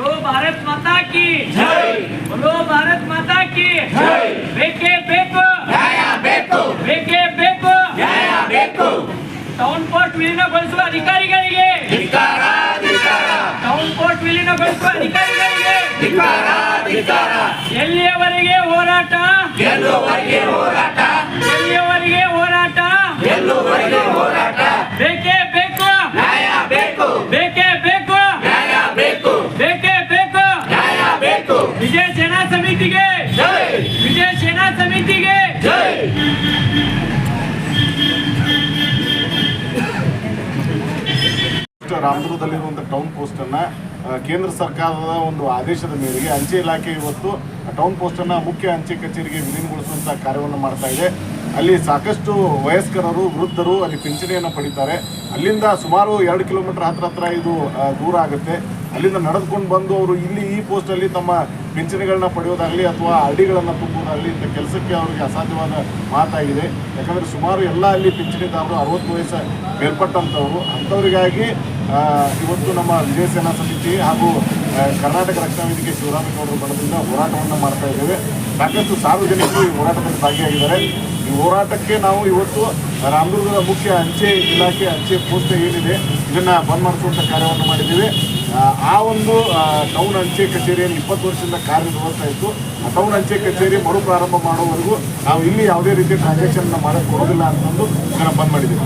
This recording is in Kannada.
बोलो भारत माता की जय, बोलो भारत माता की जय। बेके बेको न्याಯ ಬೇಕು, बेके बेको न्याಯ ಬೇಕು। ಟೌನ್ ಕೋರ್ಟ್ ವಿಲೀನಗೊಳಿಸುವ ಅಧಿಕಾರಿಗಳಿಗೆ ಧಿಕ್ಕಾರ, ಧಿಕ್ಕಾರ। ಟೌನ್ ಕೋರ್ಟ್ ವಿಲೀನಗೊಳಿಸುವ ಅಧಿಕಾರಿಗಳಿಗೆ ಧಿಕ್ಕಾರ, ಧಿಕ್ಕಾರ। ಎಲ್ಲಿಯವರೆಗೆ ಹೋರಾಟ, ಗೆಲ್ಲುವವರೆಗೆ ಹೋರಾಟ, ಎಲ್ಲಿಯವರೆಗೆ ಹೋರಾಟ, ಗೆಲ್ಲುವವರೆಗೆ ಹೋರಾಟ। ಬೇಕೇ ಬೇಕು ನ್ಯಾಯ ಬೇಕು, ಬೇಕೇ ಬೇಕು ನ್ಯಾಯ ಬೇಕು, ಬೇಕೇ ಬೇಕು ನ್ಯಾಯ ಬೇಕು। ವಿಜಯ ಸೇನಾ ಸಮಿತಿಗೆ ಜೈ, ವಿಜಯ ಸೇನಾ ಸಮಿತಿಗೆ ಜೈ। ರಾಮದುರ್ಗದಲ್ಲಿರುವಂಥ ಟೌನ್ ಪೋಸ್ಟನ್ನು ಕೇಂದ್ರ ಸರ್ಕಾರದ ಒಂದು ಆದೇಶದ ಮೇರೆಗೆ ಅಂಚೆ ಇಲಾಖೆ ಇವತ್ತು ಟೌನ್ ಪೋಸ್ಟನ್ನು ಮುಖ್ಯ ಅಂಚೆ ಕಚೇರಿಗೆ ವಿಲೀನಗೊಳಿಸುವಂಥ ಕಾರ್ಯವನ್ನು ಮಾಡ್ತಾ ಇದೆ। ಅಲ್ಲಿ ಸಾಕಷ್ಟು ವಯಸ್ಕರರು, ವೃದ್ಧರು ಅಲ್ಲಿ ಪಿಂಚಣಿಯನ್ನು ಪಡಿತಾರೆ। ಅಲ್ಲಿಂದ ಸುಮಾರು 2 ಕಿಲೋಮೀಟರ್ ಹತ್ರ ಇದು ದೂರ ಆಗುತ್ತೆ। ಅಲ್ಲಿಂದ ನಡೆದುಕೊಂಡು ಬಂದು ಅವರು ಇಲ್ಲಿ ಈ ಪೋಸ್ಟಲ್ಲಿ ತಮ್ಮ ಪಿಂಚಣಿಗಳನ್ನ ಪಡೆಯೋದಾಗಲಿ ಅಥವಾ ಅಡಿಗಳನ್ನು ತುಂಬುವುದಾಗಲಿ ಇಂಥ ಕೆಲಸಕ್ಕೆ ಅವರಿಗೆ ಅಸಾಧ್ಯವಾದ ಮಾತಾಗಿದೆ। ಯಾಕಂದರೆ ಸುಮಾರು ಎಲ್ಲ ಅಲ್ಲಿ ಪಿಂಚಣಿದಾರರು 60 ವಯಸ್ಸು ಮೇಲ್ಪಟ್ಟಂಥವ್ರು, ಅಂಥವರಿಗಾಗಿ ಇವತ್ತು ನಮ್ಮ ವಿಜಯ ಸೇನಾ ಸಮಿತಿ ಹಾಗೂ ಕರ್ನಾಟಕ ರಕ್ಷಣಾ ವೇದಿಕೆ ಶಿವರಾಮೇಗೌಡರ ಬಣದಿಂದ ಹೋರಾಟವನ್ನು ಮಾಡ್ತಾ ಇದ್ದೇವೆ। ಸಾಕಷ್ಟು ಸಾರ್ವಜನಿಕರು ಈ ಹೋರಾಟದಲ್ಲಿ ಭಾಗಿಯಾಗಿದ್ದಾರೆ। ಈ ಹೋರಾಟಕ್ಕೆ ನಾವು ಇವತ್ತು ರಾಮದುರ್ಗದ ಮುಖ್ಯ ಅಂಚೆ ಇಲಾಖೆ ಅಂಚೆ ಪೋಸ್ಟ್ ಏನಿದೆ ಇದನ್ನು ಬಂದ್ ಮಾಡಿಸುವಂಥ ಕಾರ್ಯವನ್ನು ಮಾಡಿದ್ದೀವಿ। ಆ ಒಂದು ಟೌನ್ ಅಂಚೆ ಕಚೇರಿಯಲ್ಲಿ 20 ವರ್ಷದಿಂದ ಕಾರ್ಯನಿರ್ವಹಿಸ್ತಾ ಇತ್ತು। ಆ ಟೌನ್ ಅಂಚೆ ಕಚೇರಿ ಮರುಪ್ರಾರಂಭ ಮಾಡುವವರೆಗೂ ನಾವು ಇಲ್ಲಿ ಯಾವುದೇ ರೀತಿಯ ಟ್ರಾನ್ಸಾಕ್ಷನ್ ಮಾಡೋಕ್ಕೆ ಕೊಡೋದಿಲ್ಲ ಅಂತಂದು ಇದನ್ನು ಬಂದ್ ಮಾಡಿದ್ದೀವಿ।